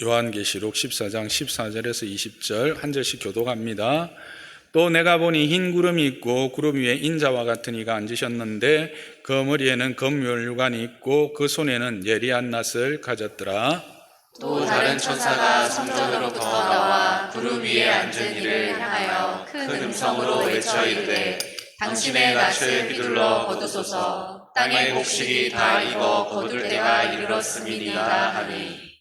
요한계시록 14장 14절에서 20절 한 절씩 교독합니다. 또 내가 보니 흰 구름이 있고 구름 위에 인자와 같은 이가 앉으셨는데 그 머리에는 검면류관이 있고 그 손에는 예리한 낫을 가졌더라. 또 다른 천사가 성전으로부터 나와 구름 위에 앉은 이를 향하여 큰 음성으로 외쳐 이르되 당신의 낫을 휘둘러 거두소서. 땅의 곡식이 다 익어 거둘 때가 이르렀음이니이다 하니.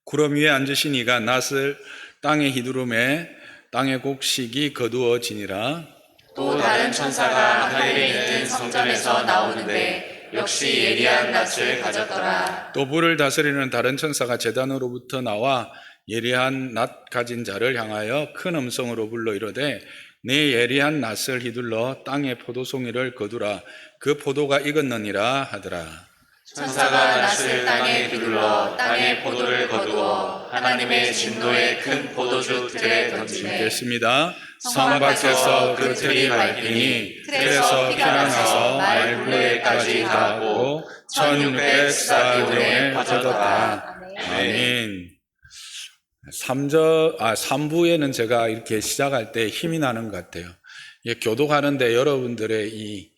구름 위에 앉으신 이가 낫을 땅에 휘두르매 땅의 곡식이 거두어지니라. 또 다른 천사가 하늘에 있는 성전에서 나오는데 역시 예리한 낫을 가졌더라. 또 불을 다스리는 다른 천사가 제단으로부터 나와 예리한 낫 가진 자를 향하여 큰 음성으로 불러 이르되 네 예리한 낫을 휘둘러 땅의 포도송이를 거두라. 그 포도가 익었느니라 하더라. 천사가 낫을 땅에 휘둘러 땅의 포도를 거두어 하나님의 진노의 큰 포도주 틀에 던지매. 읽겠습니다. 성 밖에서 그 틀이 밟히니 틀에서 피가 나서 말굴레까지 닿았고 1600사대에 빠졌다. 아멘. 3부에는 제가 이렇게 시작할 때 힘이 나는 것 같아요. 교독하는데 여러분들의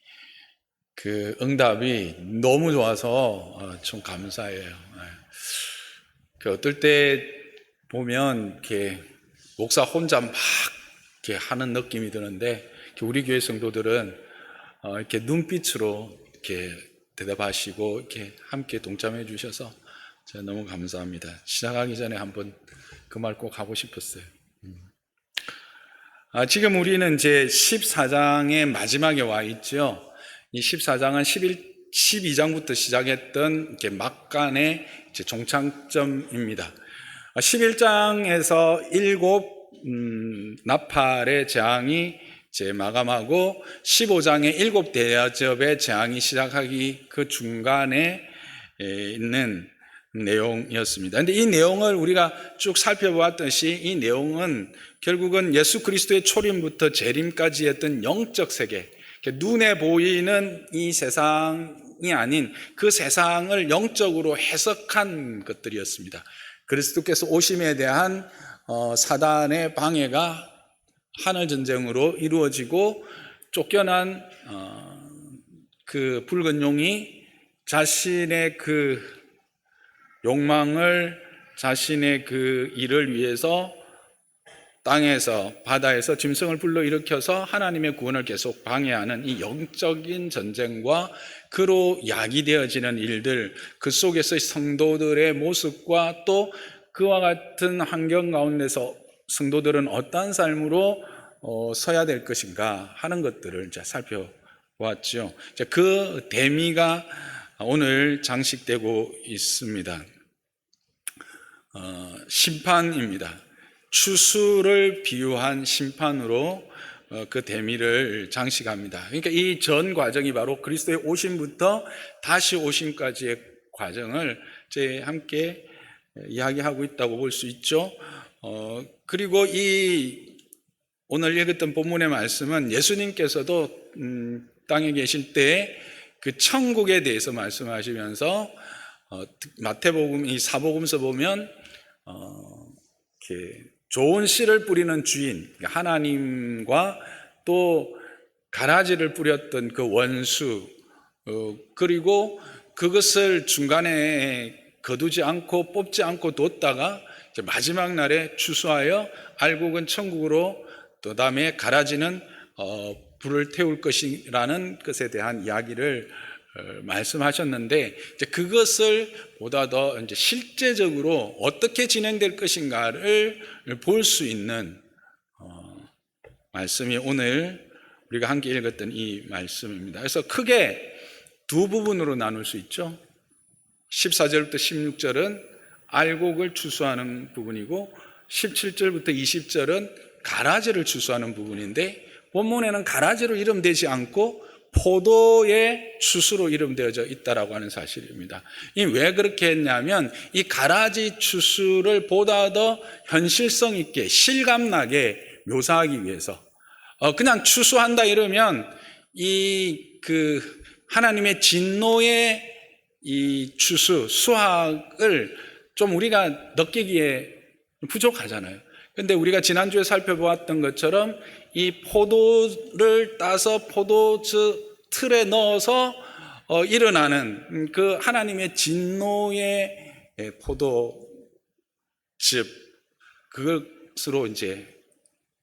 그 응답이 너무 좋아서 좀 감사해요. 어떨 때 보면 이렇게 목사 혼자 막 이렇게 하는 느낌이 드는데 우리 교회 성도들은 이렇게 눈빛으로 이렇게 대답하시고 이렇게 함께 동참해 주셔서 제가 너무 감사합니다. 시작하기 전에 한번 그 말 꼭 하고 싶었어요. 지금 우리는 이제 14장의 마지막에 와 있죠. 이 14장은 12장부터 시작했던 이렇게 막간의 이제 종착점입니다. 11장에서 7 나팔의 재앙이 이제 마감하고 15장의 7 대접의 재앙이 시작하기 그 중간에 있는 내용이었습니다. 그런데 이 내용을 우리가 쭉 살펴보았듯이 이 내용은 결국은 예수 그리스도의 초림부터 재림까지 했던 영적 세계, 눈에 보이는 이 세상이 아닌 그 세상을 영적으로 해석한 것들이었습니다. 그리스도께서 오심에 대한 사단의 방해가 하늘전쟁으로 이루어지고 쫓겨난 그 붉은 용이 자신의 그 욕망을 자신의 그 일을 위해서 땅에서 바다에서 짐승을 불러일으켜서 하나님의 구원을 계속 방해하는 이 영적인 전쟁과 그로 야기되어지는 일들, 그 속에서 성도들의 모습과 또 그와 같은 환경 가운데서 성도들은 어떠한 삶으로 서야 될 것인가 하는 것들을 이제 살펴보았죠. 그 대미가 오늘 장식되고 있습니다. 심판입니다. 추수를 비유한 심판으로 그 대미를 장식합니다. 그러니까 이 전 과정이 바로 그리스도의 오심부터 다시 오심까지의 과정을 이제 함께 이야기하고 있다고 볼 수 있죠. 그리고 이 오늘 읽었던 본문의 말씀은 예수님께서도 땅에 계실 때 그 천국에 대해서 말씀하시면서 마태복음 이 사복음서 보면 이렇게 좋은 씨를 뿌리는 주인 하나님과 또 가라지를 뿌렸던 그 원수 그리고 그것을 중간에 거두지 않고 뽑지 않고 뒀다가 이제 마지막 날에 추수하여 알곡은 천국으로 또 다음에 가라지는 불을 태울 것이라는 것에 대한 이야기를 말씀하셨는데 이제 그것을 보다 더 이제 실제적으로 어떻게 진행될 것인가를 볼 수 있는 말씀이 오늘 우리가 함께 읽었던 이 말씀입니다. 그래서 크게 두 부분으로 나눌 수 있죠. 14절부터 16절은 알곡을 추수하는 부분이고 17절부터 20절은 가라지를 추수하는 부분인데 본문에는 가라지로 이름되지 않고 포도의 추수로 이름되어져 있다라고 하는 사실입니다. 이 왜 그렇게 했냐면 이 가라지 추수를 보다 더 현실성 있게 실감나게 묘사하기 위해서 그냥 추수한다 이러면 이 하나님의 진노의 이 추수 수확을 좀 우리가 느끼기에 부족하잖아요. 근데 우리가 지난주에 살펴보았던 것처럼 이 포도를 따서 포도주 틀에 넣어서 일어나는 그 하나님의 진노의 포도즙, 그것으로 이제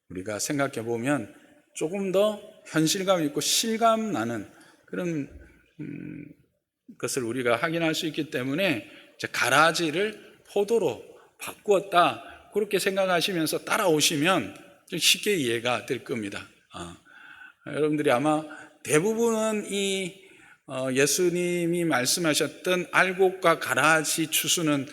우리가 생각해 보면 조금 더 현실감 있고 실감 나는 그런 것을 우리가 확인할 수 있기 때문에 이제 가라지를 포도로 바꾸었다, 그렇게 생각하시면서 따라오시면 좀 쉽게 이해가 될 겁니다. 여러분들이 아마 대부분은 이 예수님이 말씀하셨던 알곡과 가라지 추수는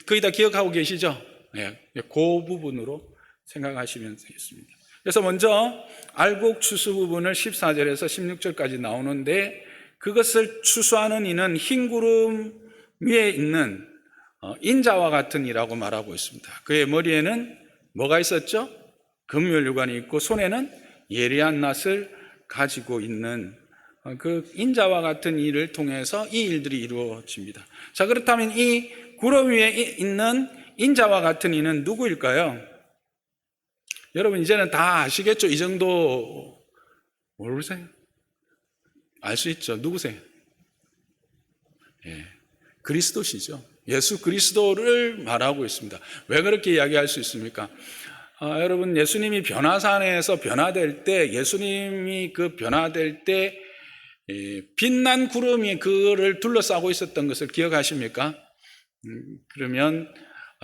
거의 다 기억하고 계시죠? 네, 그 부분으로 생각하시면 되겠습니다. 그래서 먼저 알곡 추수 부분을 14절에서 16절까지 나오는데, 그것을 추수하는 이는 흰 구름 위에 있는 인자와 같은 이라고 말하고 있습니다. 그의 머리에는 뭐가 있었죠? 금면류관이 있고 손에는 예리한 낫을 가지고 있는 그 인자와 같은 일을 통해서 이 일들이 이루어집니다. 자, 그렇다면 이 구름 위에 있는 인자와 같은 이는 누구일까요? 여러분 이제는 다 아시겠죠? 이 정도 모르세요? 알 수 있죠? 누구세요? 예, 그리스도시죠. 예수 그리스도를 말하고 있습니다. 왜 그렇게 이야기할 수 있습니까? 여러분, 예수님이 변화산에서 변화될 때, 예수님이 그 변화될 때 빛난 구름이 그를 둘러싸고 있었던 것을 기억하십니까? 그러면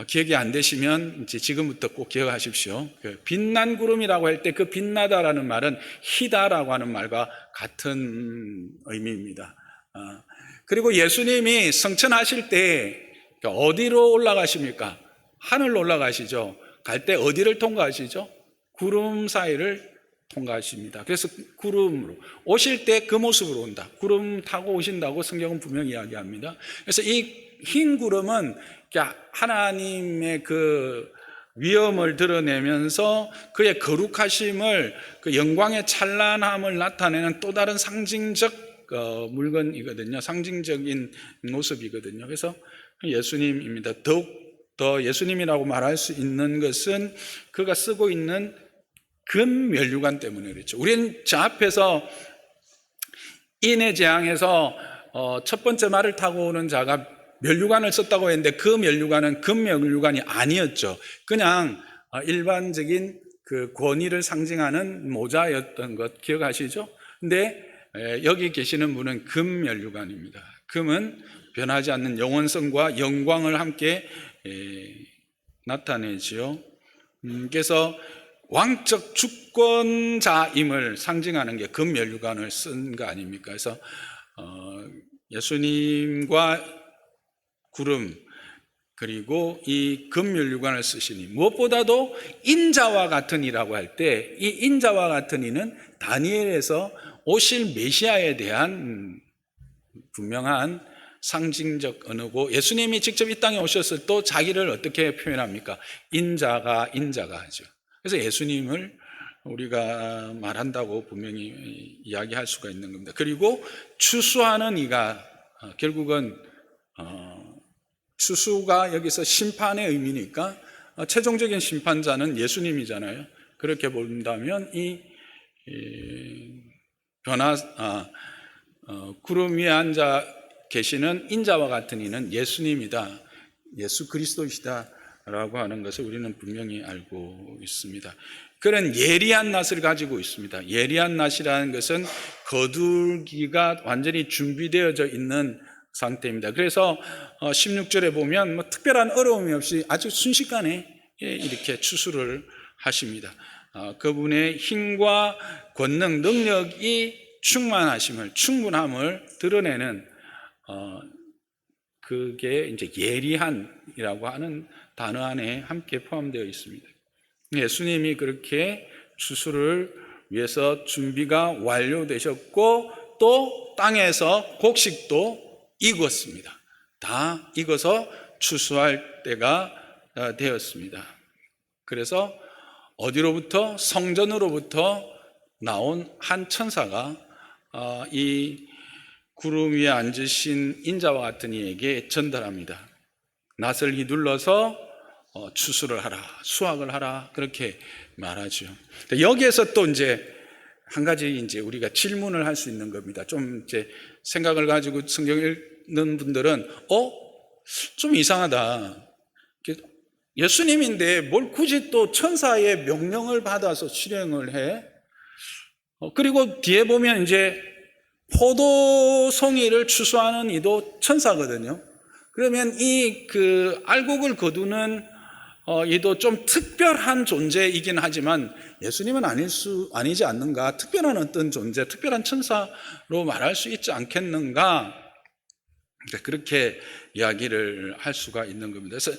기억이 안 되시면 이제 지금부터 꼭 기억하십시오. 그 빛난 구름이라고 할 때 그 빛나다라는 말은 희다라고 하는 말과 같은 의미입니다. 그리고 예수님이 성천하실 때 어디로 올라가십니까? 하늘로 올라가시죠. 갈 때 어디를 통과하시죠? 구름 사이를 통과하십니다. 그래서 구름으로 오실 때 그 모습으로 온다. 구름 타고 오신다고 성경은 분명히 이야기합니다. 그래서 이 흰 구름은 하나님의 그 위엄을 드러내면서 그의 거룩하심을, 그 영광의 찬란함을 나타내는 또 다른 상징적 물건이거든요. 상징적인 모습이거든요. 그래서 예수님입니다. 더욱 더 예수님이라고 말할 수 있는 것은 그가 쓰고 있는 금면류관 때문에 그렇죠. 우리는 저 앞에서 인의 재앙에서 첫 번째 말을 타고 오는 자가 면류관을 썼다고 했는데, 그 면류관은 금면류관이 아니었죠. 그냥 일반적인 그 권위를 상징하는 모자였던 것 기억하시죠? 근데 여기 계시는 분은 금면류관입니다. 금은 변하지 않는 영원성과 영광을 함께 나타내지요. 그래서 왕적 주권자임을 상징하는 게 금면류관을 쓴 거 아닙니까? 그래서 예수님과 구름, 그리고 이 금면류관을 쓰시니, 무엇보다도 인자와 같은 이라고 할 때, 이 인자와 같은 이는 다니엘에서 오실 메시아에 대한 분명한 상징적 언어고, 예수님이 직접 이 땅에 오셨을 때 자기를 어떻게 표현합니까? 인자가 하죠. 그래서 예수님을 우리가 말한다고 분명히 이야기할 수가 있는 겁니다. 그리고 추수하는 이가 결국은 추수가 여기서 심판의 의미니까 최종적인 심판자는 예수님이잖아요. 그렇게 본다면 이 구름 위에 앉아 계시는 인자와 같은 이는 예수님이다, 예수 그리스도이시다라고 하는 것을 우리는 분명히 알고 있습니다. 그런 예리한 낫을 가지고 있습니다. 예리한 낫이라는 것은 거둘기가 완전히 준비되어져 있는 상태입니다. 그래서 16절에 보면 뭐 특별한 어려움이 없이 아주 순식간에 이렇게 추수를 하십니다. 그분의 힘과 권능, 능력이 충분함을 드러내는 그게 이제 예리한이라고 하는 단어 안에 함께 포함되어 있습니다. 예수님이 그렇게 추수를 위해서 준비가 완료되셨고, 또 땅에서 곡식도 익었습니다. 다 익어서 추수할 때가 되었습니다. 그래서 어디로부터? 성전으로부터 나온 한 천사가 이 구름 위에 앉으신 인자와 같은 이에게 전달합니다. 낫을 휘둘러서 추수를 하라, 수확을 하라, 그렇게 말하죠. 여기에서 또 이제 한 가지 이제 우리가 질문을 할 수 있는 겁니다. 좀 이제 생각을 가지고 성경 읽는 분들은 좀 이상하다. 예수님인데 뭘 굳이 또 천사의 명령을 받아서 실행을 해? 그리고 뒤에 보면 이제 포도송이를 추수하는 이도 천사거든요. 그러면 이 알곡을 거두는 이도 좀 특별한 존재이긴 하지만 예수님은 아니지 않는가? 특별한 어떤 존재, 특별한 천사로 말할 수 있지 않겠는가? 그렇게 이야기를 할 수가 있는 겁니다. 그래서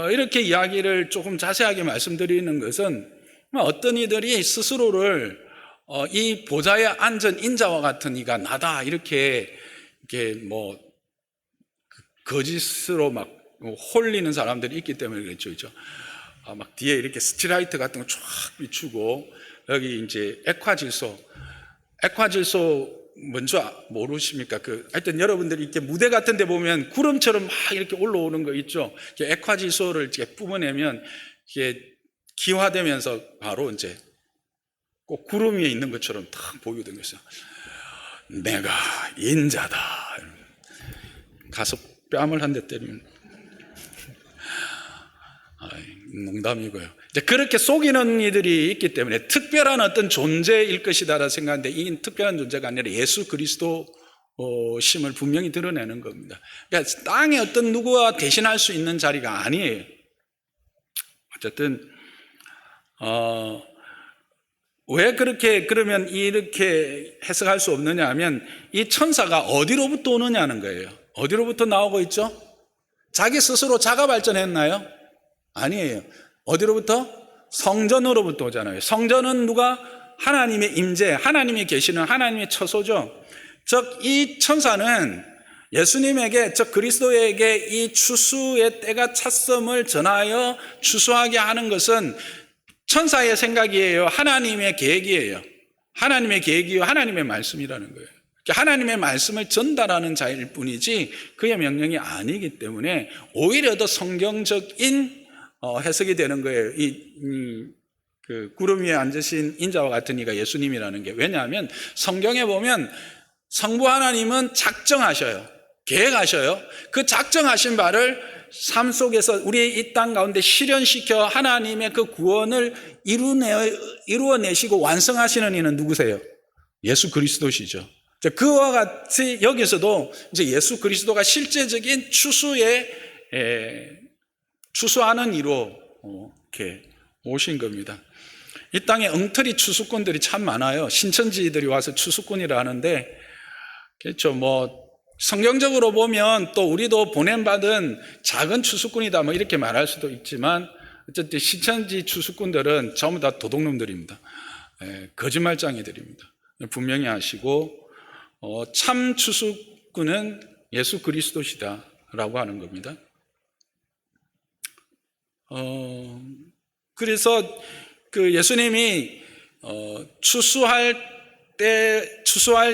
이렇게 이야기를 조금 자세하게 말씀드리는 것은 어떤 이들이 스스로를 이 보좌에 앉은 인자와 같은 이가 나다 이렇게 뭐 거짓으로 막 홀리는 사람들이 있기 때문에 그렇죠, 그렇죠? 막 뒤에 이렇게 스트라이트 같은 거 쫙 비추고 여기 이제 액화질소 뭔지 모르십니까? 하여튼 여러분들이 이렇게 무대 같은 데 보면 구름처럼 막 이렇게 올라오는 거 있죠? 액화질소를 이렇게 뿜어내면 이게 기화되면서 바로 이제 꼭 구름 위에 있는 것처럼 탁 보이거든요. 내가 인자다. 가서 뺨을 한 대 때리면 농담이고요. 이제 그렇게 속이는 이들이 있기 때문에 특별한 어떤 존재일 것이다라고 생각하는데 이 특별한 존재가 아니라 예수 그리스도 심을 분명히 드러내는 겁니다. 그러니까 땅에 어떤 누구와 대신할 수 있는 자리가 아니에요. 어쨌든 왜 그렇게 그러면 이렇게 해석할 수 없느냐 하면 이 천사가 어디로부터 오느냐는 거예요. 어디로부터 나오고 있죠? 자기 스스로 자가 발전했나요? 아니에요. 어디로부터? 성전으로부터 오잖아요. 성전은 누가? 하나님의 임재, 하나님이 계시는 하나님의 처소죠. 즉 이 천사는 예수님에게, 즉 그리스도에게 이 추수의 때가 찼음을 전하여 추수하게 하는 것은 천사의 생각이에요? 하나님의 계획이에요? 하나님의 계획이요? 하나님의 말씀이라는 거예요. 하나님의 말씀을 전달하는 자일 뿐이지 그의 명령이 아니기 때문에 오히려 더 성경적인 해석이 되는 거예요. 구름 위에 앉으신 인자와 같은 이가 예수님이라는 게. 왜냐하면 성경에 보면 성부 하나님은 작정하셔요. 계획하셔요. 그 작정하신 바를 삶 속에서 우리의 이 땅 가운데 실현시켜 하나님의 그 구원을 이루어내시고 완성하시는 이는 누구세요? 예수 그리스도시죠. 그와 같이 여기서도 이제 예수 그리스도가 실제적인 추수하는 이로 이렇게 오신 겁니다. 이 땅에 엉터리 추수꾼들이 참 많아요. 신천지들이 와서 추수꾼이라 하는데, 그렇죠. 뭐 성경적으로 보면 또 우리도 보냄받은 작은 추수꾼이다 뭐 이렇게 말할 수도 있지만 어쨌든 신천지 추수꾼들은 전부 다 도둑놈들입니다. 거짓말쟁이들입니다. 분명히 아시고 참 추수꾼은 예수 그리스도시다라고 하는 겁니다. 그래서 예수님이 추수할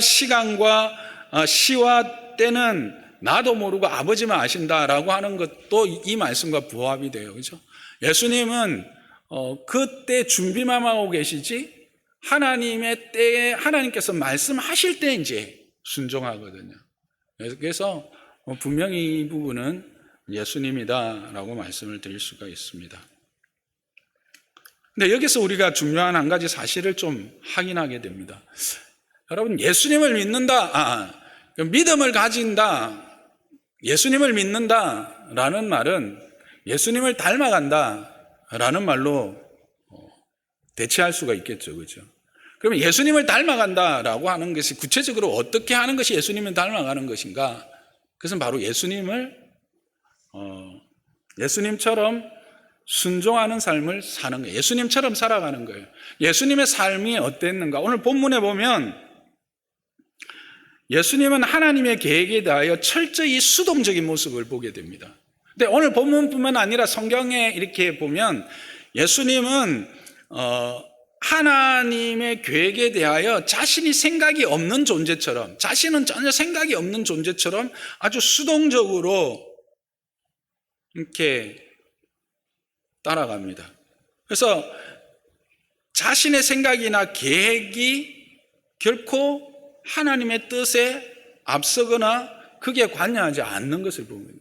시간과 시와 때는 나도 모르고 아버지만 아신다라고 하는 것도 이 말씀과 부합이 돼요. 그렇죠? 예수님은 그때 준비만 하고 계시지 하나님의 때에 하나님께서 말씀하실 때 이제 순종하거든요. 그래서 분명히 이 부분은 예수님이다라고 말씀을 드릴 수가 있습니다. 근데 여기서 우리가 중요한 한 가지 사실을 좀 확인하게 됩니다. 여러분, 예수님을 믿는다, 믿음을 가진다, 예수님을 믿는다라는 말은 예수님을 닮아간다라는 말로 대체할 수가 있겠죠, 그렇죠? 그러면 예수님을 닮아간다라고 하는 것이 구체적으로 어떻게 하는 것이 예수님을 닮아가는 것인가? 그것은 바로 예수님처럼 순종하는 삶을 사는 거예요. 예수님처럼 살아가는 거예요. 예수님의 삶이 어땠는가? 오늘 본문에 보면 예수님은 하나님의 계획에 대하여 철저히 수동적인 모습을 보게 됩니다. 근데 오늘 본문뿐만 아니라 성경에 이렇게 보면 예수님은 하나님의 계획에 대하여 자신이 생각이 없는 존재처럼, 자신은 전혀 생각이 없는 존재처럼 아주 수동적으로 이렇게 따라갑니다. 그래서 자신의 생각이나 계획이 결코 하나님의 뜻에 앞서거나 크게 관여하지 않는 것을 봅니다.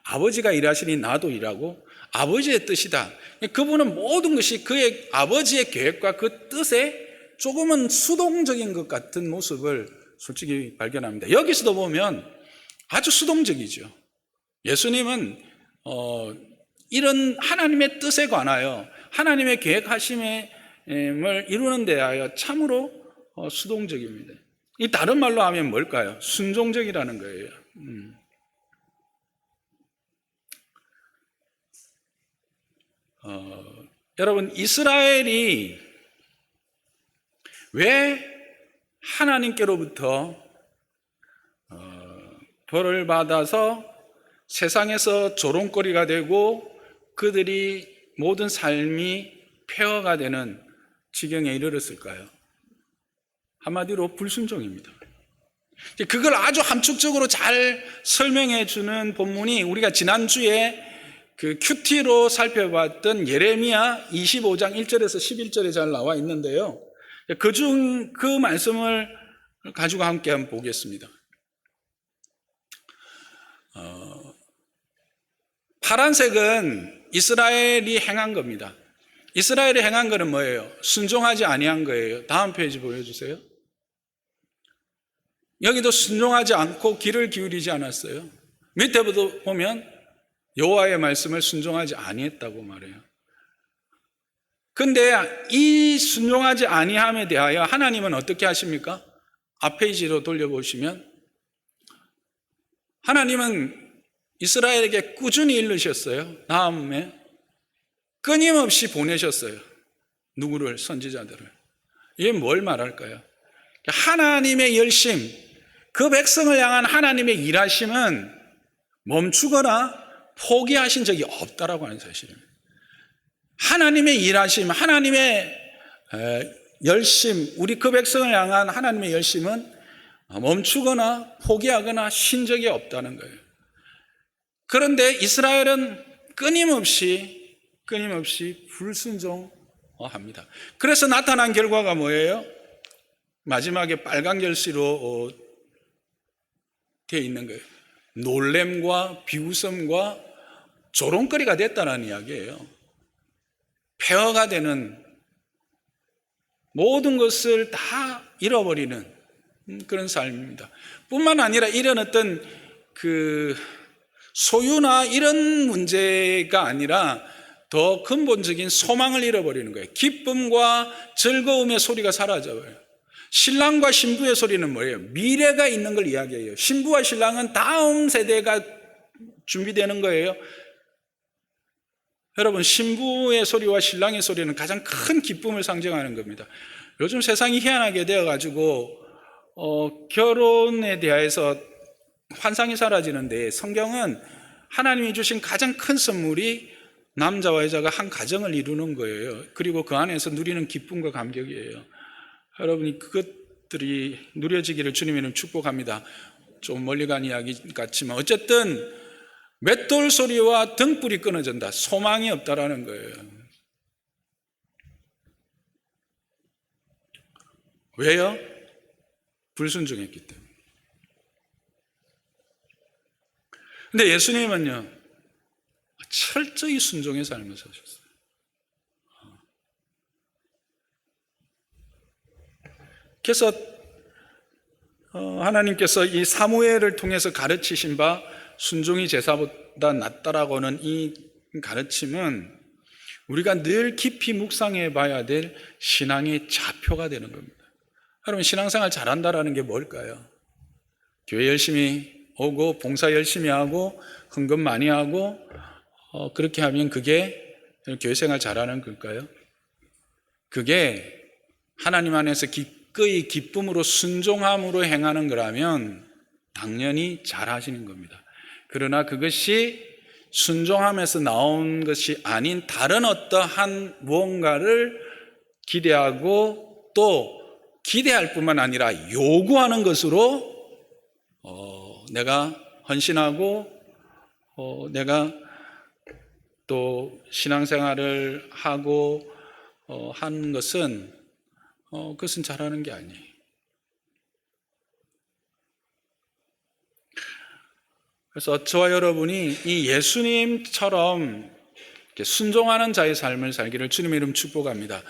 아버지가 일하시니 나도 일하고 아버지의 뜻이다. 그분은 모든 것이 그의 아버지의 계획과 그 뜻에 조금은 수동적인 것 같은 모습을 솔직히 발견합니다. 여기서도 보면 아주 수동적이죠. 예수님은 이런 하나님의 뜻에 관하여 하나님의 계획하심을 이루는 데하여 참으로 수동적입니다. 이 다른 말로 하면 뭘까요? 순종적이라는 거예요. 여러분, 이스라엘이 왜 하나님께로부터 벌을 받아서 세상에서 조롱거리가 되고 그들이 모든 삶이 폐허가 되는 지경에 이르렀을까요? 한마디로 불순종입니다. 그걸 아주 함축적으로 잘 설명해 주는 본문이 우리가 지난주에 그 큐티로 살펴봤던 예레미야 25장 1절에서 11절에 잘 나와 있는데요. 그 말씀을 가지고 함께 한번 보겠습니다. 파란색은 이스라엘이 행한 겁니다. 이스라엘이 행한 것은 뭐예요? 순종하지 아니한 거예요. 다음 페이지 보여주세요. 여기도 순종하지 않고 귀를 기울이지 않았어요. 밑에부터 보면 여호와의 말씀을 순종하지 아니했다고 말해요. 근데 이 순종하지 아니함에 대하여 하나님은 어떻게 하십니까? 앞 페이지로 돌려보시면 하나님은 이스라엘에게 꾸준히 일르셨어요. 다음에 끊임없이 보내셨어요. 누구를? 선지자들을. 이게 뭘 말할까요? 하나님의 열심, 그 백성을 향한 하나님의 일하심은 멈추거나 포기하신 적이 없다라고 하는 사실입니다. 하나님의 일하심, 하나님의 열심, 우리 그 백성을 향한 하나님의 열심은 멈추거나 포기하거나 쉰 적이 없다는 거예요. 그런데 이스라엘은 끊임없이 불순종합니다. 그래서 나타난 결과가 뭐예요? 마지막에 빨간 결시로 되어 있는 거예요. 놀램과 비웃음과 조롱거리가 됐다는 이야기예요. 폐허가 되는, 모든 것을 다 잃어버리는 그런 삶입니다. 뿐만 아니라 이런 어떤 그 소유나 이런 문제가 아니라 더 근본적인 소망을 잃어버리는 거예요. 기쁨과 즐거움의 소리가 사라져요. 신랑과 신부의 소리는 뭐예요? 미래가 있는 걸 이야기해요. 신부와 신랑은 다음 세대가 준비되는 거예요. 여러분, 신부의 소리와 신랑의 소리는 가장 큰 기쁨을 상징하는 겁니다. 요즘 세상이 희한하게 되어가지고 결혼에 대해서 환상이 사라지는데 성경은 하나님이 주신 가장 큰 선물이 남자와 여자가 한 가정을 이루는 거예요. 그리고 그 안에서 누리는 기쁨과 감격이에요. 여러분이 그것들이 누려지기를 주님의 축복합니다. 좀 멀리 간 이야기 같지만 어쨌든 맷돌 소리와 등불이 끊어진다. 소망이 없다라는 거예요. 왜요? 불순종했기 때문에. 근데 예수님은요, 철저히 순종의 삶을 사셨어요. 그래서 하나님께서 이 사무엘을 통해서 가르치신 바 순종이 제사보다 낫다라고는 이 가르침은 우리가 늘 깊이 묵상해 봐야 될 신앙의 좌표가 되는 겁니다. 여러분, 신앙생활 잘한다라는 게 뭘까요? 교회 열심히 오고 봉사 열심히 하고 헌금 많이 하고 그렇게 하면 그게 교회생활 잘하는 걸까요? 그게 하나님 안에서 기꺼이 기쁨으로 순종함으로 행하는 거라면 당연히 잘하시는 겁니다. 그러나 그것이 순종함에서 나온 것이 아닌 다른 어떠한 무언가를 기대하고 또 기대할 뿐만 아니라 요구하는 것으로 내가 헌신하고 내가 또 신앙생활을 하고 하는 것은 그것은 잘하는 게 아니에요. 그래서 저와 여러분이 이 예수님처럼 순종하는 자의 삶을 살기를 주님의 이름 축복합니다.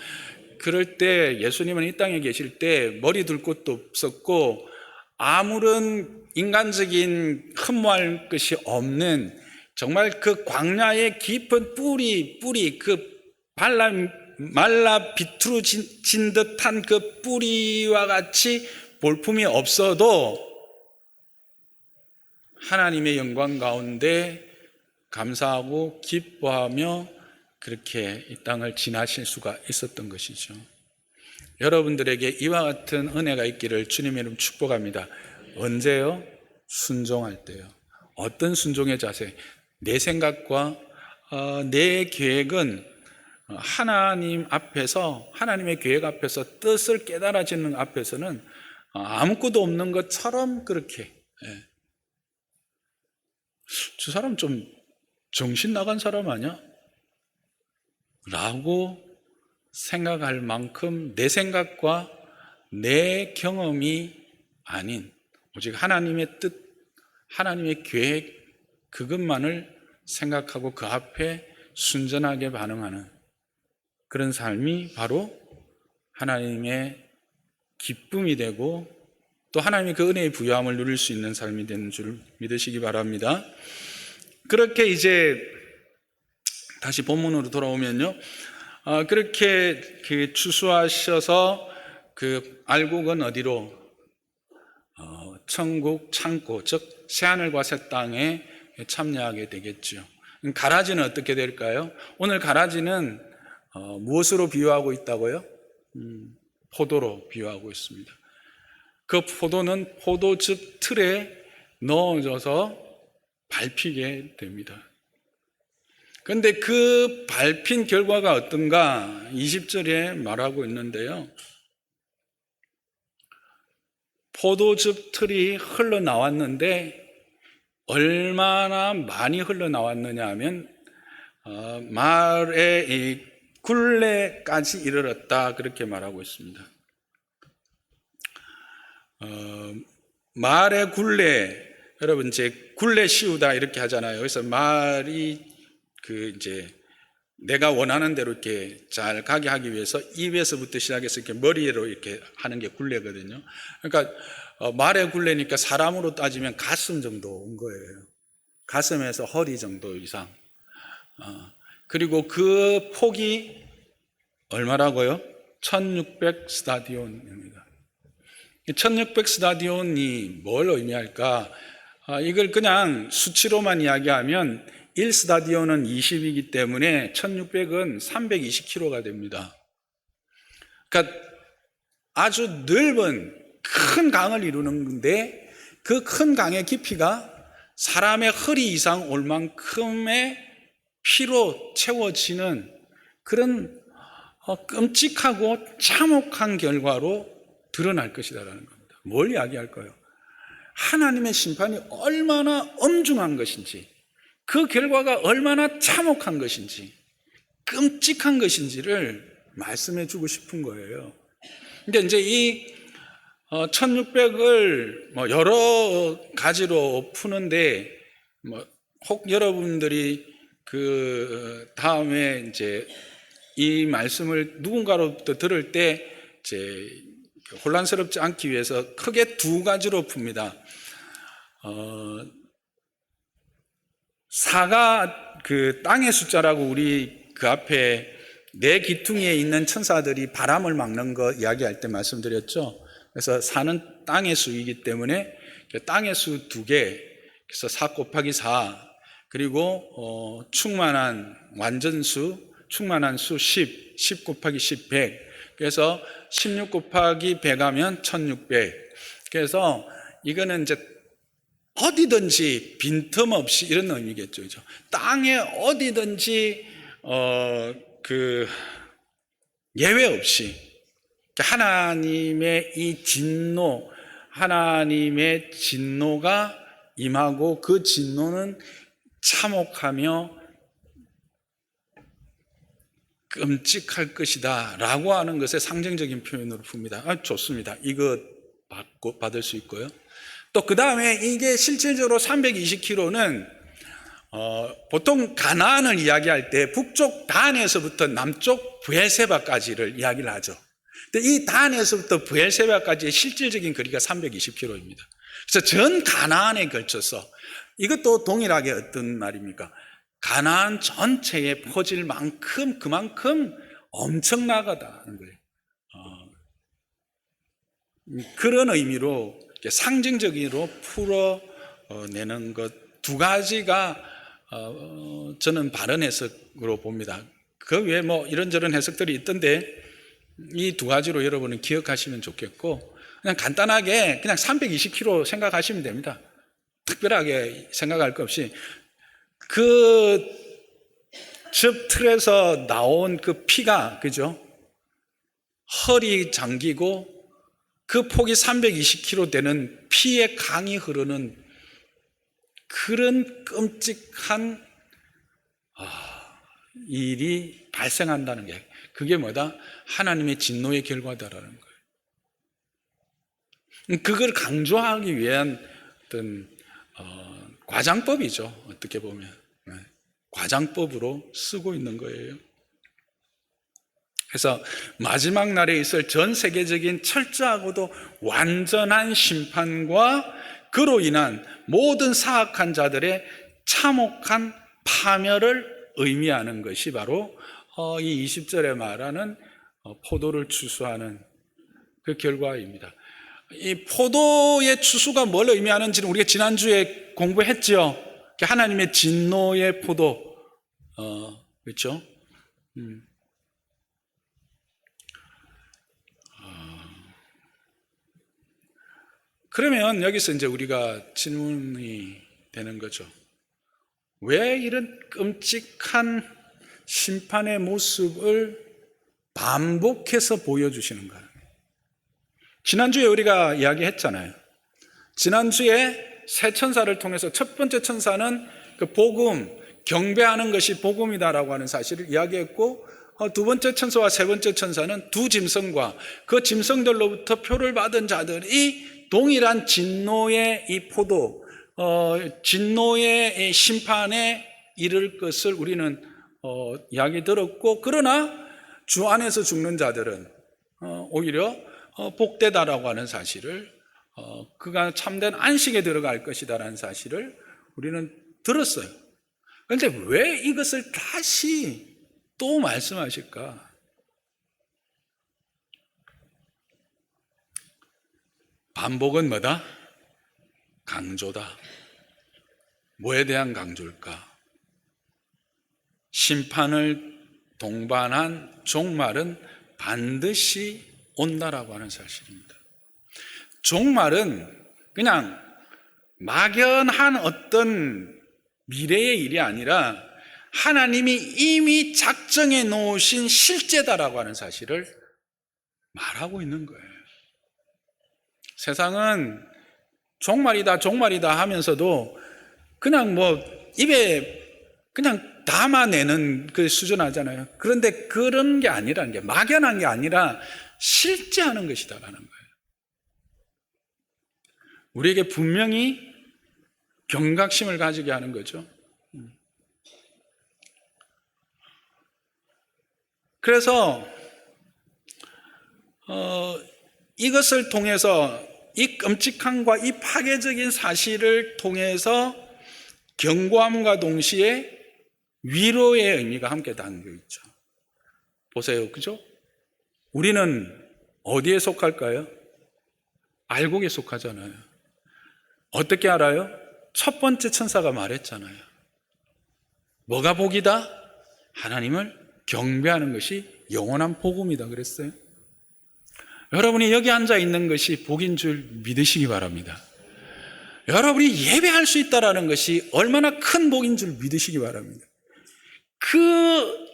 그럴 때 예수님은 이 땅에 계실 때 머리 둘 곳도 없었고 아무런 인간적인 흠모할 것이 없는 정말 그 광야의 깊은 뿌리 그 말라 비틀어진 듯한 그 뿌리와 같이 볼품이 없어도 하나님의 영광 가운데 감사하고 기뻐하며 그렇게 이 땅을 지나실 수가 있었던 것이죠. 여러분들에게 이와 같은 은혜가 있기를 주님의 이름 축복합니다. 언제요? 순종할 때요. 어떤 순종의 자세? 내 생각과 내 계획은 하나님 앞에서, 하나님의 계획 앞에서, 뜻을 깨달아지는 앞에서는 아무것도 없는 것처럼 그렇게, 저 사람 좀 정신 나간 사람 아니야? 라고 생각할 만큼 내 생각과 내 경험이 아닌 오직 하나님의 뜻, 하나님의 계획, 그것만을 생각하고 그 앞에 순전하게 반응하는 그런 삶이 바로 하나님의 기쁨이 되고 또 하나님의 그 은혜의 부요함을 누릴 수 있는 삶이 되는 줄 믿으시기 바랍니다. 그렇게 이제 다시 본문으로 돌아오면요, 그렇게 그 추수하셔서 그 알곡은 어디로? 천국 창고, 즉 새하늘과 새 땅에 참여하게 되겠죠. 가라지는 어떻게 될까요? 오늘 가라지는 무엇으로 비유하고 있다고요? 포도로 비유하고 있습니다. 그 포도는 포도즙 틀에 넣어져서 밟히게 됩니다. 그런데 그 밟힌 결과가 어떤가 20절에 말하고 있는데요. 포도즙 틀이 흘러나왔는데 얼마나 많이 흘러나왔느냐 하면 말의 이 굴레까지 이르렀다 그렇게 말하고 있습니다. 말의 굴레, 여러분 이제 굴레 씌우다 이렇게 하잖아요. 그래서 말이 그 이제 내가 원하는 대로 이렇게 잘 가게 하기 위해서 입에서부터 시작해서 이렇게 머리로 이렇게 하는 게 굴레거든요. 그러니까 말의 굴레니까 사람으로 따지면 가슴 정도 온 거예요. 가슴에서 허리 정도 이상. 그리고 그 폭이 얼마라고요? 1600 스타디온입니다. 1600 스타디온이 뭘 의미할까? 이걸 그냥 수치로만 이야기하면 1스타디온은 20이기 때문에 1600은 320km가 됩니다. 그러니까 아주 넓은 큰 강을 이루는 건데 그 큰 강의 깊이가 사람의 허리 이상 올 만큼의 피로 채워지는 그런 끔찍하고 참혹한 결과로 드러날 것이다라는 겁니다. 뭘 이야기할까요? 하나님의 심판이 얼마나 엄중한 것인지, 그 결과가 얼마나 참혹한 것인지, 끔찍한 것인지를 말씀해 주고 싶은 거예요. 근데 이제 이 1600을 뭐 여러 가지로 푸는데 혹 여러분들이 그 다음에 이제 이 말씀을 누군가로부터 들을 때 이제 혼란스럽지 않기 위해서 크게 두 가지로 풉니다. 4가 그 땅의 숫자라고 우리 그 앞에 내 귀퉁이에 있는 천사들이 바람을 막는 거 이야기할 때 말씀드렸죠. 그래서 4는 땅의 수이기 때문에 땅의 수 2개, 그래서 4 곱하기 4, 그리고 충만한 완전수, 충만한 수 10, 10 곱하기 10, 100. 그래서 16 곱하기 100 하면 1600. 그래서 이거는 이제 어디든지 빈틈없이 이런 의미겠죠. 그죠? 땅에 어디든지 그 예외 없이 하나님의 이 진노, 하나님의 진노가 임하고 그 진노는 참혹하며 끔찍할 것이다 라고 하는 것의 상징적인 표현으로 풉니다. 좋습니다. 이거 받을 수 있고요. 또 그 다음에 이게 실질적으로 320km는 보통 가나안을 이야기할 때 북쪽 단에서부터 남쪽 브엘세바까지를 이야기를 하죠. 근데 이 단에서부터 브엘세바까지의 실질적인 거리가 320km입니다. 그래서 전 가나안에 걸쳐서 이것도 동일하게 어떤 말입니까? 가나안 전체에 퍼질 만큼 그만큼 엄청나다는 거예요. 그런 의미로 상징적으로 풀어내는 것 두 가지가 저는 바른 해석으로 봅니다. 그 외에 뭐 이런저런 해석들이 있던데 이 두 가지로 여러분은 기억하시면 좋겠고, 그냥 간단하게 그냥 320km 생각하시면 됩니다. 특별하게 생각할 것 없이 그 즙 틀에서 나온 그 피가, 그죠? 허리 잠기고 그 폭이 320km 되는 피의 강이 흐르는 그런 끔찍한 일이 발생한다는 게, 그게 뭐다? 하나님의 진노의 결과다라는 거예요. 그걸 강조하기 위한 어떤 과장법이죠. 어떻게 보면 과장법으로 쓰고 있는 거예요. 그래서 마지막 날에 있을 전 세계적인 철저하고도 완전한 심판과 그로 인한 모든 사악한 자들의 참혹한 파멸을 의미하는 것이 바로 이 20절에 말하는 포도를 추수하는 그 결과입니다. 이 포도의 추수가 뭘 의미하는지는 우리가 지난주에 공부했죠. 하나님의 진노의 포도, 그렇죠? 그러면 여기서 이제 우리가 질문이 되는 거죠. 왜 이런 끔찍한 심판의 모습을 반복해서 보여주시는가? 지난주에 우리가 이야기했잖아요. 지난주에 세 천사를 통해서 첫 번째 천사는 그 복음, 경배하는 것이 복음이다라고 하는 사실을 이야기했고, 두 번째 천사와 세 번째 천사는 두 짐승과 그 짐승들로부터 표를 받은 자들이 동일한 진노의 이 포도, 진노의 심판에 이를 것을 우리는 이야기 들었고, 그러나 주 안에서 죽는 자들은 오히려 복되다라고 하는 사실을, 그가 참된 안식에 들어갈 것이다라는 사실을 우리는 들었어요. 그런데 왜 이것을 다시 또 말씀하실까? 반복은 뭐다? 강조다. 뭐에 대한 강조일까? 심판을 동반한 종말은 반드시 온다라고 하는 사실입니다. 종말은 그냥 막연한 어떤 미래의 일이 아니라 하나님이 이미 작정해 놓으신 실제다라고 하는 사실을 말하고 있는 거예요. 세상은 종말이다, 종말이다 하면서도 그냥 뭐 입에 그냥 담아내는 그 수준 하잖아요. 그런데 그런 게 아니라는 게, 막연한 게 아니라 실제하는 것이다라는 거예요. 우리에게 분명히 경각심을 가지게 하는 거죠. 그래서 이것을 통해서, 이 끔찍함과 이 파괴적인 사실을 통해서 경고함과 동시에 위로의 의미가 함께 담겨 있죠. 보세요, 그죠? 우리는 어디에 속할까요? 알곡에 속하잖아요. 어떻게 알아요? 첫 번째 천사가 말했잖아요. 뭐가 복이다? 하나님을 경배하는 것이 영원한 복음이다 그랬어요. 여러분이 여기 앉아 있는 것이 복인 줄 믿으시기 바랍니다. 여러분이 예배할 수 있다는 것이 얼마나 큰 복인 줄 믿으시기 바랍니다. 그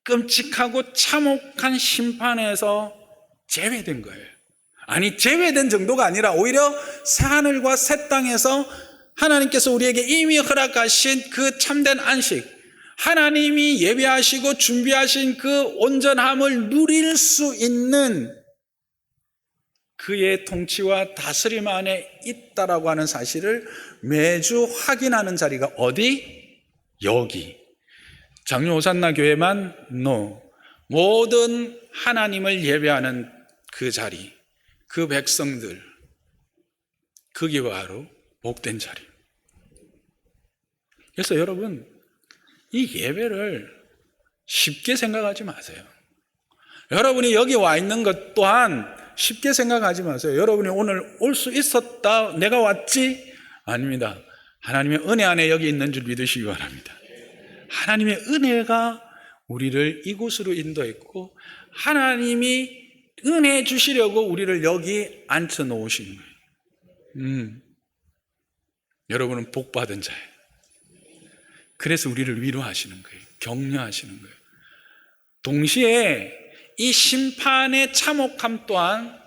끔찍하고 참혹한 심판에서 제외된 거예요. 아니, 제외된 정도가 아니라 오히려 새하늘과 새 땅에서 하나님께서 우리에게 이미 허락하신 그 참된 안식, 하나님이 예배하시고 준비하신 그 온전함을 누릴 수 있는 그의 통치와 다스림 안에 있다라고 하는 사실을 매주 확인하는 자리가 어디? 여기. 장로 호산나 교회만? No. 모든 하나님을 예배하는 그 자리, 그 백성들, 그게 바로 복된 자리. 그래서 여러분, 이 예배를 쉽게 생각하지 마세요. 여러분이 여기 와 있는 것 또한 쉽게 생각하지 마세요. 여러분이 오늘 올 수 있었다, 내가 왔지? 아닙니다. 하나님의 은혜 안에 여기 있는 줄 믿으시기 바랍니다. 하나님의 은혜가 우리를 이곳으로 인도했고, 하나님이 은혜 주시려고 우리를 여기 앉혀 놓으신 거예요. 여러분은 복 받은 자예요. 그래서 우리를 위로하시는 거예요. 격려하시는 거예요. 동시에 이 심판의 참혹함 또한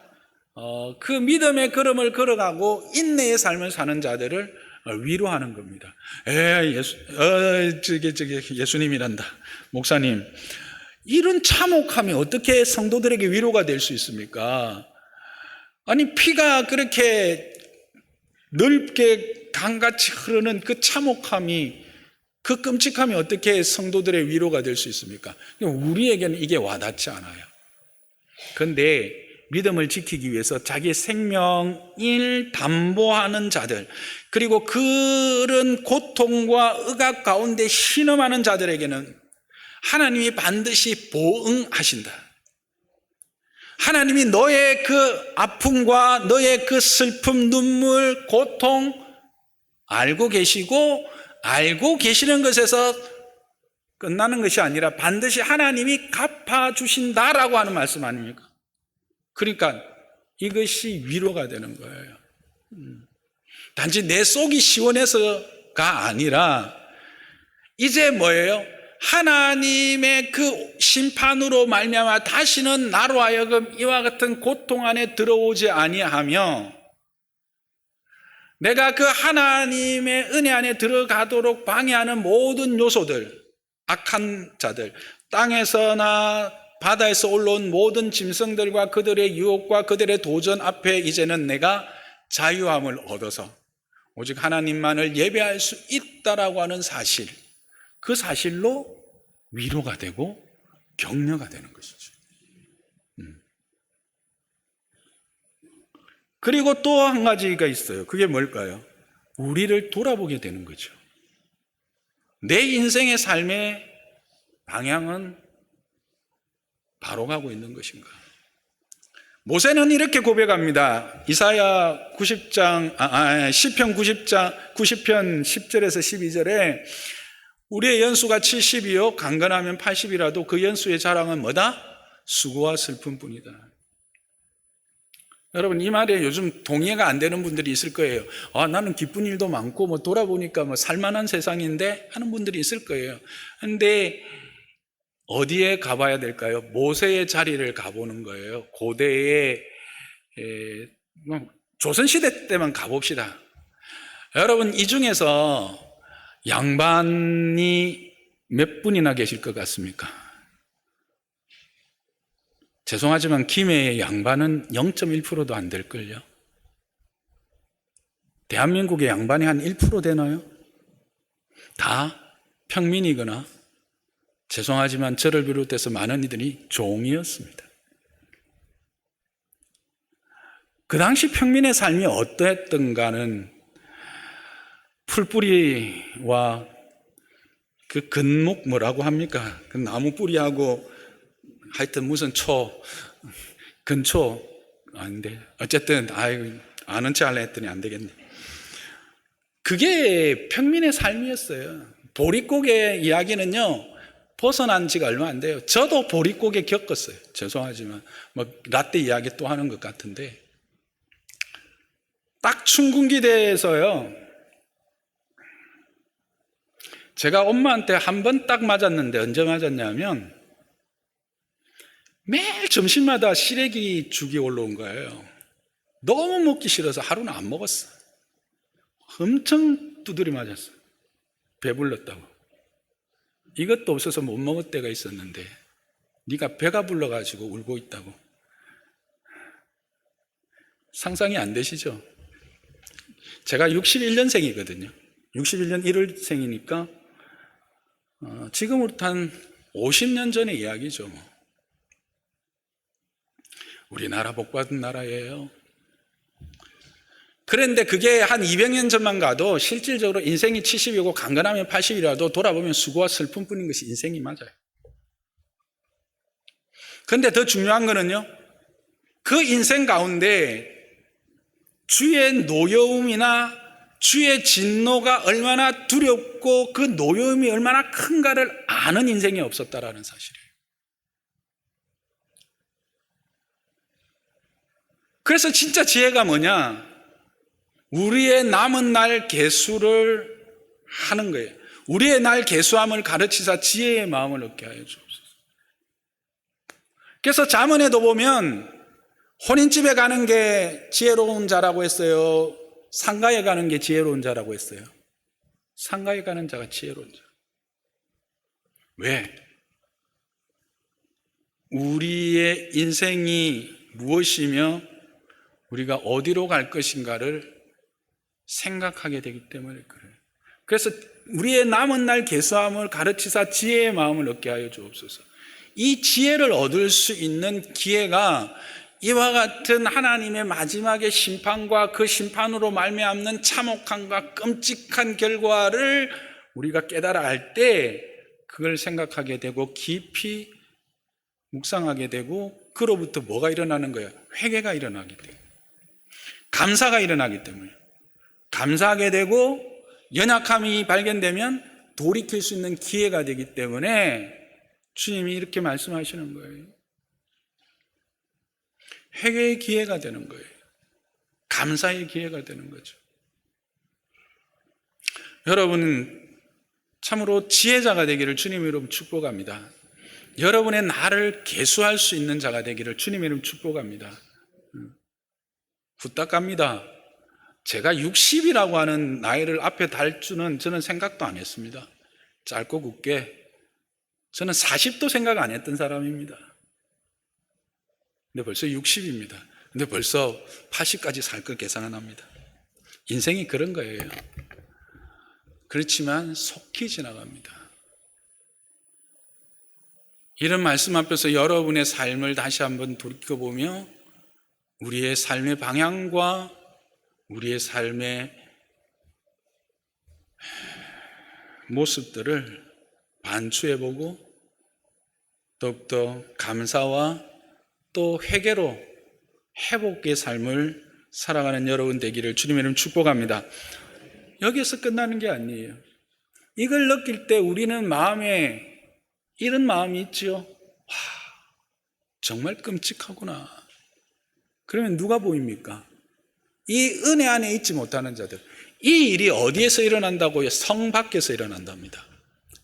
그 믿음의 걸음을 걸어가고 인내의 삶을 사는 자들을 위로하는 겁니다. 예수님이란다. 목사님, 이런 참혹함이 어떻게 성도들에게 위로가 될 수 있습니까? 아니, 피가 그렇게 넓게 강같이 흐르는 그 참혹함이, 그 끔찍함이 어떻게 성도들의 위로가 될 수 있습니까? 우리에게는 이게 와닿지 않아요. 그런데 믿음을 지키기 위해서 자기 생명을 담보하는 자들, 그리고 그런 고통과 억압 가운데 신음하는 자들에게는 하나님이 반드시 보응하신다. 하나님이 너의 그 아픔과 너의 그 슬픔, 눈물, 고통 알고 계시고, 알고 계시는 것에서 끝나는 것이 아니라 반드시 하나님이 갚아주신다라고 하는 말씀 아닙니까? 그러니까 이것이 위로가 되는 거예요. 단지 내 속이 시원해서가 아니라 이제 뭐예요? 하나님의 그 심판으로 말미암아 다시는 나로 하여금 이와 같은 고통 안에 들어오지 아니하며, 내가 그 하나님의 은혜 안에 들어가도록 방해하는 모든 요소들, 악한 자들, 땅에서나 바다에서 올라온 모든 짐승들과 그들의 유혹과 그들의 도전 앞에 이제는 내가 자유함을 얻어서 오직 하나님만을 예배할 수 있다라고 하는 사실, 그 사실로 위로가 되고 격려가 되는 것이죠. 그리고 또 한 가지가 있어요. 그게 뭘까요? 우리를 돌아보게 되는 거죠. 내 인생의 삶의 방향은 바로 가고 있는 것인가? 모세는 이렇게 고백합니다. 이사야 90장, 시편 90편 10절에서 12절에 우리의 연수가 70이요 강건하면 80이라도 그 연수의 자랑은 뭐다? 수고와 슬픔뿐이다. 여러분, 이 말에 요즘 동의가 안 되는 분들이 있을 거예요. 나는 기쁜 일도 많고 돌아보니까 살만한 세상인데 하는 분들이 있을 거예요. 그런데 어디에 가봐야 될까요? 모세의 자리를 가보는 거예요. 고대의 조선시대 때만 가봅시다. 여러분, 이 중에서 양반이 몇 분이나 계실 것 같습니까? 죄송하지만 김해의 양반은 0.1%도 안 될걸요. 대한민국의 양반이 한 1% 되나요? 다 평민이거나, 죄송하지만 저를 비롯해서 많은 이들이 종이었습니다. 그 당시 평민의 삶이 어떠했던가는 풀뿌리와 그 근목 뭐라고 합니까? 그 나무 뿌리하고 하여튼 무슨 근초 아닌데 어쨌든 아는 체 하려 했더니 안 되겠네. 그게 평민의 삶이었어요. 보릿고개 이야기는요 벗어난 지가 얼마 안 돼요. 저도 보릿고개 겪었어요. 죄송하지만 라떼 이야기 또 하는 것 같은데, 딱 춘궁기대에서요 제가 엄마한테 한 번 딱 맞았는데, 언제 맞았냐면 매일 점심마다 시래기 죽이 올라온 거예요. 너무 먹기 싫어서 하루는 안 먹었어. 엄청 두드려 맞았어. 배불렀다고. 이것도 없어서 못 먹을 때가 있었는데 네가 배가 불러가지고 울고 있다고. 상상이 안 되시죠? 제가 61년생이거든요. 61년 1월생이니까 지금으로부터 한 50년 전의 이야기죠. 우리나라 복받은 나라예요. 그런데 그게 한 200년 전만 가도 실질적으로 인생이 70이고 강건하면 80이라도 돌아보면 수고와 슬픔뿐인 것이 인생이 맞아요. 그런데 더 중요한 거는요, 그 인생 가운데 주의 노여움이나 주의 진노가 얼마나 두렵고 그 노여움이 얼마나 큰가를 아는 인생이 없었다라는 사실이에요. 그래서 진짜 지혜가 뭐냐? 우리의 남은 날 계수를 하는 거예요. 우리의 날 계수함을 가르치사 지혜의 마음을 얻게 하여 주옵소서. 그래서 잠언에도 보면 혼인집에 가는 게 지혜로운 자라고 했어요? 상가에 가는 게 지혜로운 자라고 했어요? 상가에 가는 자가 지혜로운 자. 왜? 우리의 인생이 무엇이며 우리가 어디로 갈 것인가를 생각하게 되기 때문에 그래요. 그래서 우리의 남은 날 계수함을 가르치사 지혜의 마음을 얻게 하여 주옵소서. 이 지혜를 얻을 수 있는 기회가 이와 같은 하나님의 마지막의 심판과 그 심판으로 말미암는 참혹함과 끔찍한 결과를 우리가 깨달아 알 때 그걸 생각하게 되고 깊이 묵상하게 되고 그로부터 뭐가 일어나는 거예요? 회개가 일어나기 때문에, 감사가 일어나기 때문에, 감사하게 되고 연약함이 발견되면 돌이킬 수 있는 기회가 되기 때문에 주님이 이렇게 말씀하시는 거예요. 회개의 기회가 되는 거예요. 감사의 기회가 되는 거죠. 여러분 참으로 지혜자가 되기를 주님의 이름 축복합니다. 여러분의 나를 계수할 수 있는 자가 되기를 주님의 이름 축복합니다. 부탁합니다. 제가 60이라고 하는 나이를 앞에 달 줄은 저는 생각도 안 했습니다. 짧고 굵게 저는 40도 생각 안 했던 사람입니다. 근데 벌써 60입니다. 근데 벌써 80까지 살 것 계산은 합니다. 인생이 그런 거예요. 그렇지만 속히 지나갑니다. 이런 말씀 앞에서 여러분의 삶을 다시 한번 돌이켜보며 우리의 삶의 방향과 우리의 삶의 모습들을 반추해보고 더욱더 감사와 또 회개로 회복의 삶을 살아가는 여러분 되기를 주님의 이름 축복합니다. 여기서 끝나는 게 아니에요. 이걸 느낄 때 우리는 마음에 이런 마음이 있지요. 와, 정말 끔찍하구나. 그러면 누가 보입니까? 이 은혜 안에 있지 못하는 자들. 이 일이 어디에서 일어난다고요? 성 밖에서 일어난답니다.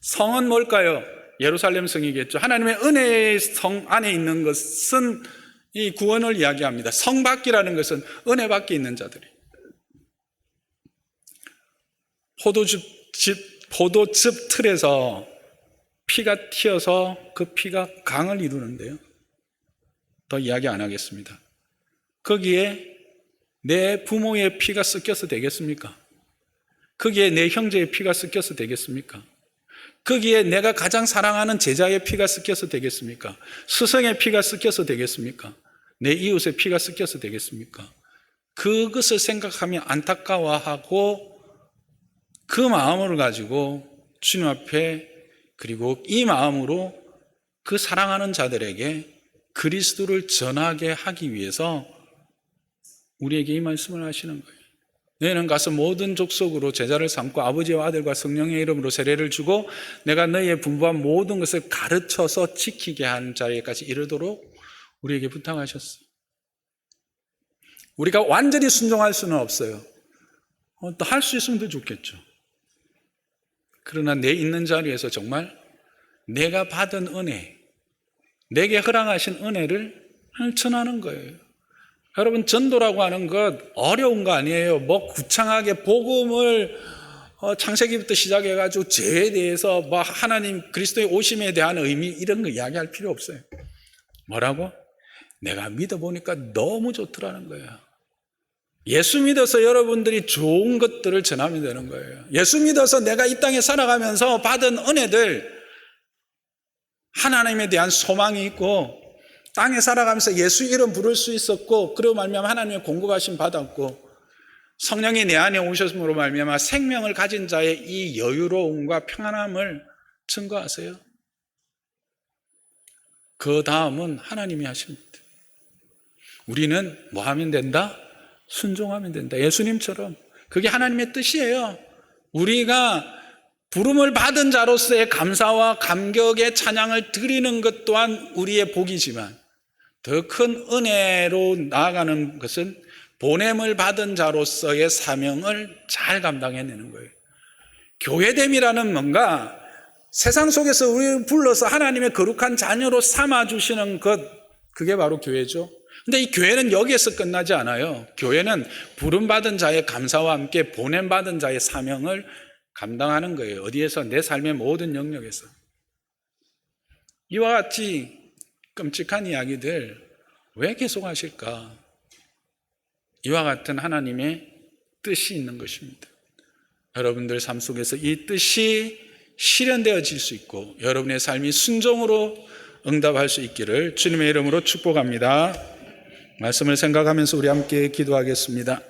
성은 뭘까요? 예루살렘 성이겠죠. 하나님의 은혜의 성 안에 있는 것은 이 구원을 이야기합니다. 성 밖이라는 것은 은혜 밖에 있는 자들이. 포도즙 틀에서 피가 튀어서 그 피가 강을 이루는데요. 더 이야기 안 하겠습니다. 거기에 내 부모의 피가 섞여서 되겠습니까? 거기에 내 형제의 피가 섞여서 되겠습니까? 거기에 내가 가장 사랑하는 제자의 피가 섞여서 되겠습니까? 스승의 피가 섞여서 되겠습니까? 내 이웃의 피가 섞여서 되겠습니까? 그것을 생각하며 안타까워하고 그 마음을 가지고 주님 앞에 그리고 이 마음으로 그 사랑하는 자들에게 그리스도를 전하게 하기 위해서 우리에게 이 말씀을 하시는 거예요. 너희는 가서 모든 족속으로 제자를 삼고 아버지와 아들과 성령의 이름으로 세례를 주고 내가 너희의 분부한 모든 것을 가르쳐서 지키게 하는 자에까지 이르도록 우리에게 부탁하셨어요. 우리가 완전히 순종할 수는 없어요. 또 할 수 있으면 더 좋겠죠. 그러나 내 있는 자리에서 정말 내가 받은 은혜, 내게 허락하신 은혜를 전하는 거예요. 여러분 전도라고 하는 것 어려운 거 아니에요. 뭐 구창하게 복음을 창세기부터 시작해가지고 죄에 대해서 뭐 하나님 그리스도의 오심에 대한 의미 이런 거 이야기할 필요 없어요. 뭐라고? 내가 믿어보니까 너무 좋더라는 거예요. 예수 믿어서 여러분들이 좋은 것들을 전하면 되는 거예요. 예수 믿어서 내가 이 땅에 살아가면서 받은 은혜들, 하나님에 대한 소망이 있고 땅에 살아가면서 예수 이름 부를 수 있었고, 그리고 말미암아 하나님의 공급하심 받았고, 성령이 내 안에 오셨으므로 말미암아 생명을 가진 자의 이 여유로움과 평안함을 증거하세요. 그 다음은 하나님이 하십니다. 우리는 뭐 하면 된다? 순종하면 된다. 예수님처럼. 그게 하나님의 뜻이에요. 우리가 부름을 받은 자로서의 감사와 감격의 찬양을 드리는 것 또한 우리의 복이지만, 더 큰 은혜로 나아가는 것은 보냄을 받은 자로서의 사명을 잘 감당해내는 거예요. 교회됨이라는 뭔가 세상 속에서 우리를 불러서 하나님의 거룩한 자녀로 삼아주시는 것, 그게 바로 교회죠. 근데 이 교회는 여기에서 끝나지 않아요. 교회는 부름받은 자의 감사와 함께 보냄받은 자의 사명을 감당하는 거예요. 어디에서? 내 삶의 모든 영역에서. 이와 같이 끔찍한 이야기들 왜 계속 하실까? 이와 같은 하나님의 뜻이 있는 것입니다. 여러분들 삶 속에서 이 뜻이 실현되어질 수 있고 여러분의 삶이 순종으로 응답할 수 있기를 주님의 이름으로 축복합니다. 말씀을 생각하면서 우리 함께 기도하겠습니다.